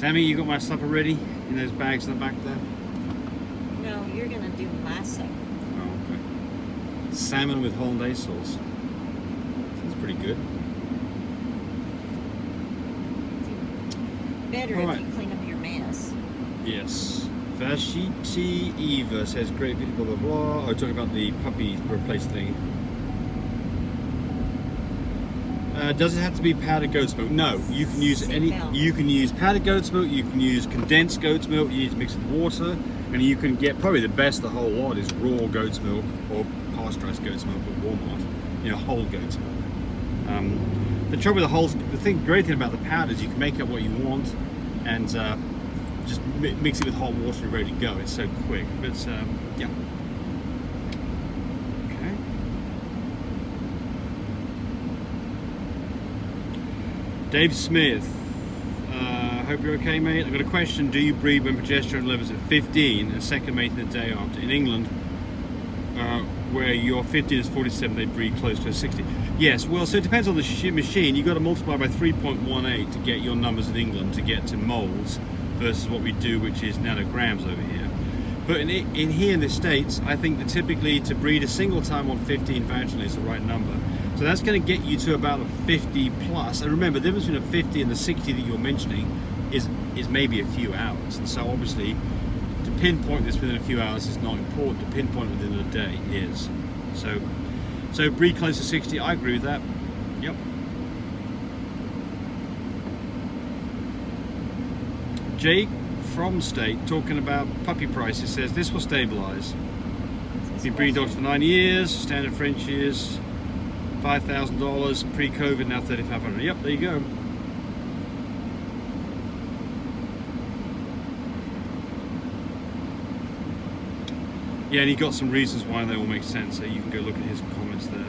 Tammy, you got my supper ready in those bags in the back there? No, you're gonna do my supper. Oh, okay. Salmon with hollandaise sauce. Sounds pretty good. Better All if right. you clean up your mess. Yes. Vashiti Eva says, great video, blah, blah, blah. Oh, talking about the puppy replace thing. Does it have to be powdered goat's milk? No, you can use any. Milk. You can use powdered goat's milk. You can use condensed goat's milk. You need to mix it with water, and you can get probably the best of the whole lot is raw goat's milk or pasteurized goat's milk at Walmart. You know, whole goat's milk. The trouble with the great thing about the powder is you can make it what you want, and just mix it with hot water and ready to go. It's so quick. But yeah. Dave Smith, hope you're okay, mate. I've got a question. Do you breed when progesterone levels at 15 and second mate the day after? In England, where your 15 is 47, they breed close to a 60. Yes, well, so it depends on the machine. You've got to multiply by 3.18 to get your numbers in England to get to moles versus what we do, which is nanograms over here. But in here in the States, I think that typically to breed a single time on 15 vaginally is the right number. So that's going to get you to about a 50 plus. And remember, the difference between a 50 and the 60 that you're mentioning is maybe a few hours. And so obviously, to pinpoint this within a few hours is not important. To pinpoint it within a day is. So breed close to 60, I agree with that. Yep. Jake from State talking about puppy prices says this will stabilize. Been breeding dogs for 9 years, standard French years. $5,000 pre-COVID, now $3,500. Yep, there you go. Yeah, and he got some reasons why they all make sense, so you can go look at his comments there.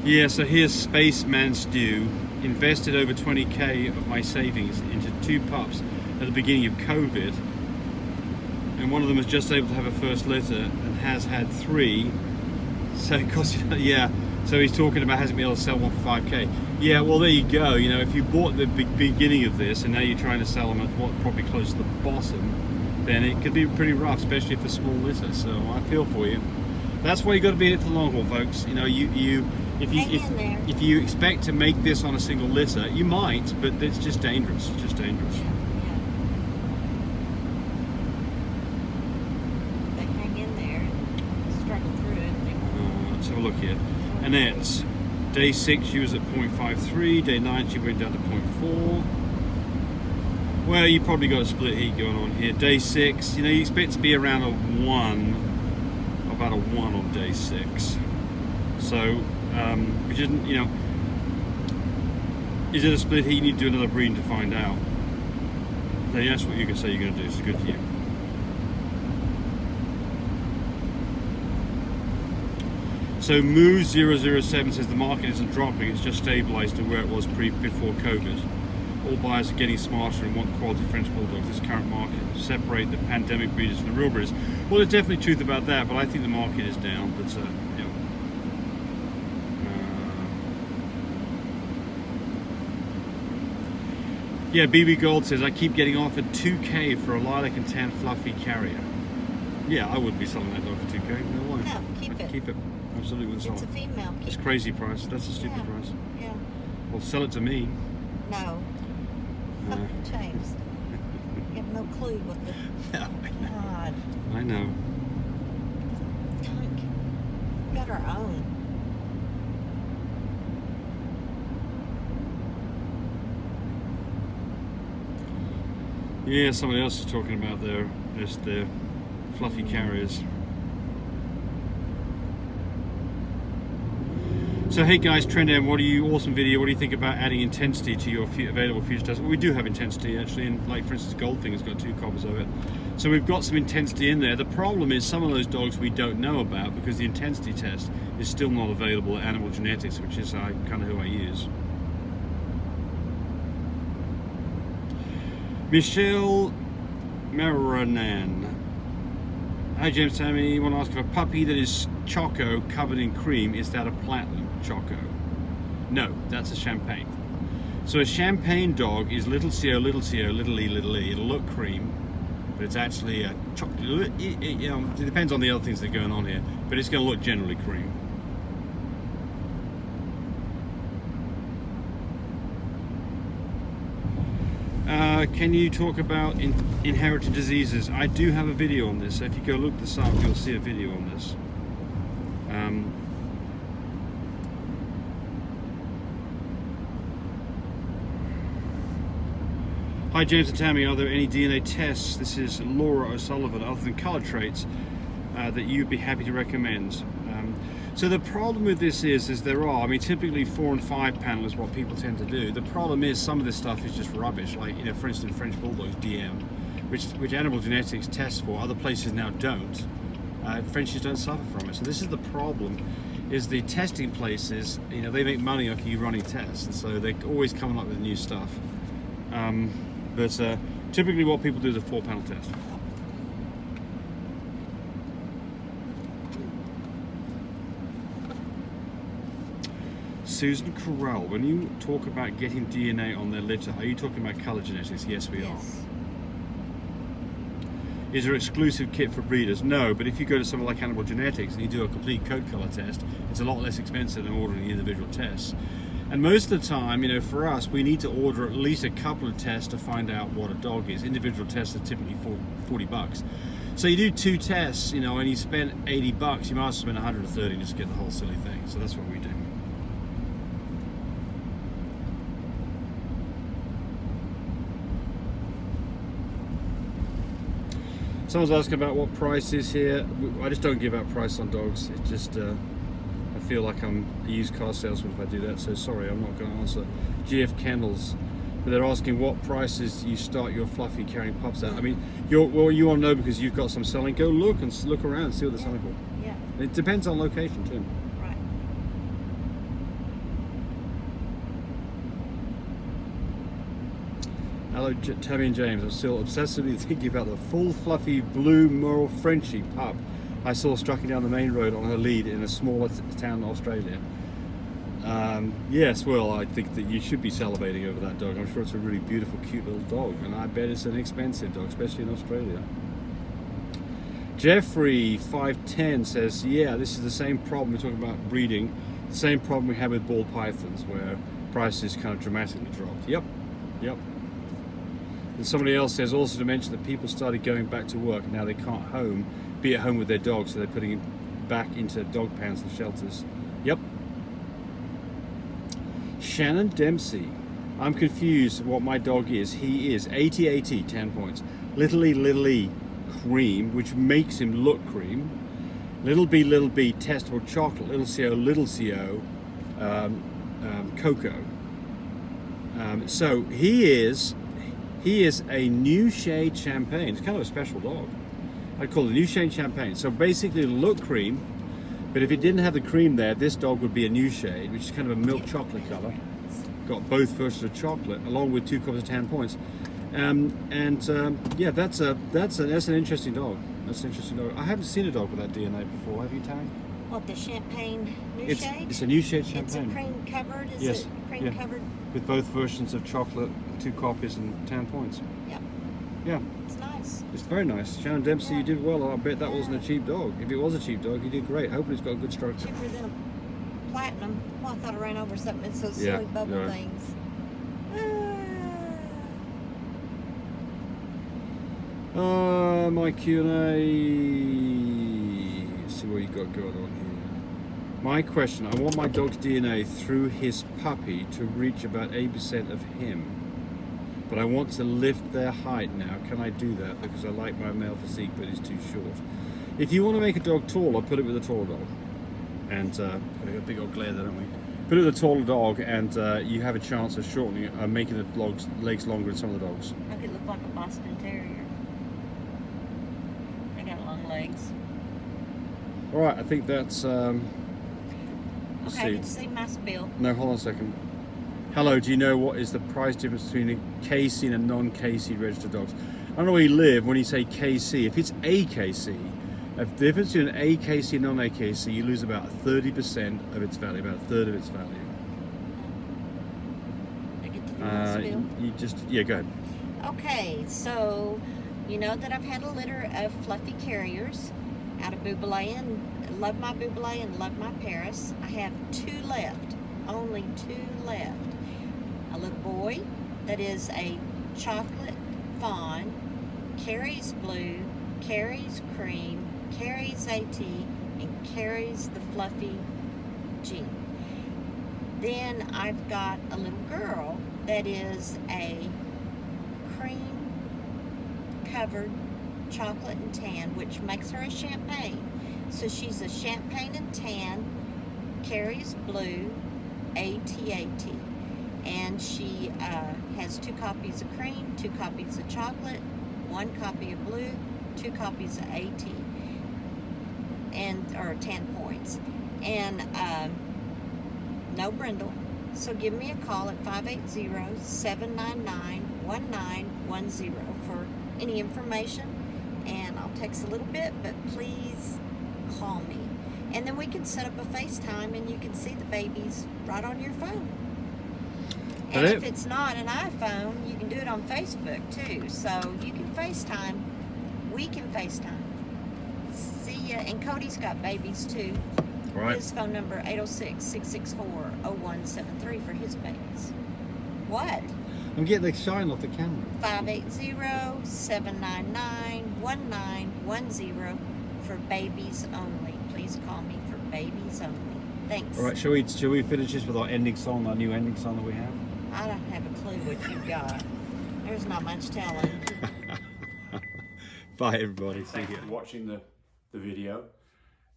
Yeah, so here's Spaceman Stew. Invested over 20k of my savings into 2 pups at the beginning of COVID. And one of them was just able to have a first litter and has had 3. So it cost, yeah. So he's talking about hasn't been able to sell one for 5k. Yeah, well there you go. You know, if you bought the beginning of this and now you're trying to sell them at what probably close to the bottom, then it could be pretty rough, especially if a small litter. So I feel for you. That's why you got to be in it for the long haul, folks. You know, if you expect to make this on a single litter, you might, but it's just dangerous. It's just dangerous. Let's have a look here. Annette, day 6 she was at 0.53, day 9 she went down to 0.4. Well, you probably got a split heat going on here. Day 6, you know, you expect to be around a 1, about a 1 on day 6. So, which isn't, you know, is it a split heat? You need to do another breeding to find out. So that's what you can say you're going to do. It's good for you. So Moo007 says the market isn't dropping, it's just stabilized to where it was before COVID. All buyers are getting smarter and want quality French Bulldogs. This current market separate the pandemic breeders from the real breeders. Well, there's definitely truth about that, but I think the market is down. But yeah, BB Gold says I keep getting offered 2k for a lilac and tan fluffy carrier. Yeah, I wouldn't be selling that dog for 2k. No way. No, keep it. Keep it. Absolutely wouldn't sell it. It's a female. It's crazy price. That's a stupid price. Yeah. Well, sell it to me. No. James, you have no clue what the... No, God. I know. We got our own. Yeah, somebody else is talking about their fluffy carriers. So hey guys, Trend M, awesome video. What do you think about adding intensity to your available future tests? Well, we do have intensity actually, and like for instance, Goldfing has got 2 copies of it. So we've got some intensity in there. The problem is some of those dogs we don't know about because the intensity test is still not available at Animal Genetics, which is kind of who I use. Michelle Maranan. Hi James, Tammy, you want to ask if a puppy that is choco covered in cream, is that a platinum choco? No, that's a champagne. So a champagne dog is little co, little e, little e. It'll look cream, but it's actually a chocolate. It depends on the other things that are going on here, but it's going to look generally cream. Can you talk about inherited diseases? I do have a video on this, so if you go look this up, you'll see a video on this. Hi James and Tammy, are there any DNA tests, this is Laura O'Sullivan, other than colour traits, that you'd be happy to recommend? So the problem with this is there are, I mean, typically 4 and 5 panel is what people tend to do. The problem is some of this stuff is just rubbish, like, you know, for instance, French Bulldogs DM, which animal genetics tests for, other places now don't. Frenchies don't suffer from it. So this is the problem, is the testing places, you know, they make money off you running tests, and so they're always coming up with new stuff. But typically what people do is a 4 panel test. Susan Carell, when you talk about getting DNA on their litter, are you talking about colour genetics? Yes, we are. Is there an exclusive kit for breeders? No, but if you go to somewhere like Animal Genetics and you do a complete coat colour test, it's a lot less expensive than ordering the individual tests. And most of the time, you know, for us, we need to order at least a couple of tests to find out what a dog is. Individual tests are typically $40. So you do 2 tests, you know, and you spend $80, you might as well spend $130 just to get the whole silly thing. So that's what we do. Someone's asking about what price is here. I just don't give out price on dogs. It's just, I feel like I'm a used car salesman if I do that, so sorry, I'm not going to answer. GF Kennels, but they're asking what prices you start your fluffy carrying pups at. I mean, you all know because you've got some selling. Go look and look around and see what they're selling for. Yeah. It depends on location too. Right. Hello, Tammy and James. I'm still obsessively thinking about the full fluffy blue Merle Frenchie pup I saw strucking down the main road on her lead in a smaller town in Australia. Yes, well, I think that you should be salivating over that dog. I'm sure it's a really beautiful, cute little dog, and I bet it's an expensive dog, especially in Australia. Jeffrey 510 says, yeah, this is the same problem we're talking about breeding, the same problem we had with ball pythons, where prices kind of dramatically dropped. Yep. And somebody else says also to mention that people started going back to work and now they can't be at home with their dogs, so they're putting it back into dog pounds and shelters. Yep. Shannon Dempsey, I'm confused what my dog is. He is 80-80, 10 points. Little E cream, which makes him look cream. Little B testable chocolate. Little co cocoa. So he is a new shade champagne. It's kind of a special dog. I'd call it a new shade champagne. So basically it'll look cream, but if it didn't have the cream there, this dog would be a new shade, which is kind of a milk chocolate color. Got both versions of chocolate, along with 2 cups of 10 points. Yeah, that's an interesting dog. That's an interesting dog. I haven't seen a dog with that DNA before. Have you, Tammy? What, the champagne new shade? It's a new shade champagne. It's a cream covered? Yes. It cream covered? With both versions of chocolate, 2 copies and 10 points. Yep. Yeah. It's nice. It's very nice. Shannon Dempsey, you did well. I bet that wasn't a cheap dog. If it was a cheap dog, you did great. Hopefully it's got a good structure. Cheaper than a platinum. Well, I thought I ran over something. It's those silly bubble right. things. My Q&A. Let's see what you got going on here. My question, I want my dog's DNA through his puppy to reach about 80% of him. But I want to lift their height now. Can I do that? Because I like my male physique, but he's too short. If you want to make a dog taller, put it with a taller dog. And we got a big old glare there, don't we? Put it with a taller dog, and you have a chance of shortening, making the legs longer than some of the dogs. I could look like a Boston Terrier. They got long legs. All right, I think that's. Okay, I didn't see my spill. No, hold on a second. Hello, do you know what is the price difference between a KC and a non-KC registered dogs? I don't know where you live when you say KC. If it's a KC, A difference between AKC and non-AKC, you lose about 30% of its value, about a third of its value. I get to do my spiel? You just, yeah, go ahead. Okay, so you know that I've had a litter of fluffy carriers out of Bouboulay, and love my Bouboulay and love my Paris. I have 2 left, only 2 left. A little boy that is a chocolate fawn, carries blue, carries cream, carries AT, and carries the fluffy G. Then I've got a little girl that is a cream covered chocolate and tan, which makes her a champagne. So she's a champagne and tan, carries blue, AT, and she has 2 copies of cream, 2 copies of chocolate, 1 copy of blue, 2 copies of AT, and or 10 points, and no brindle. So give me a call at 580-799-1910 for any information, and I'll text a little bit, but please call me. And then we can set up a FaceTime and you can see the babies right on your phone. And if it's not an iPhone, you can do it on Facebook too. So you can FaceTime. We can FaceTime. See ya. And Cody's got babies too. Right. His phone number 806-664-0173 for his babies. What? I'm getting the shine off the camera. 580-799-1910 for babies only. Please call me for babies only. Thanks. All right, shall we finish this with our ending song, our new ending song that we have? I don't have a clue what you've got. There's not much telling. Bye, everybody. Thank you for watching the video.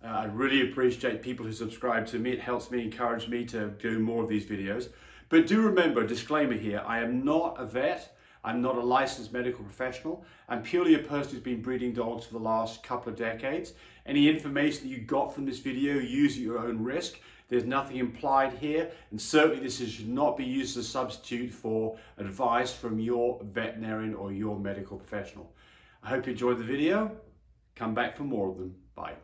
I really appreciate people who subscribe to me. It helps me, encourage me to do more of these videos. But do remember, disclaimer here, I am not a vet. I'm not a licensed medical professional. I'm purely a person who's been breeding dogs for the last couple of decades. Any information that you got from this video, use at your own risk. There's nothing implied here, and certainly this should not be used as a substitute for advice from your veterinarian or your medical professional. I hope you enjoyed the video. Come back for more of them. Bye.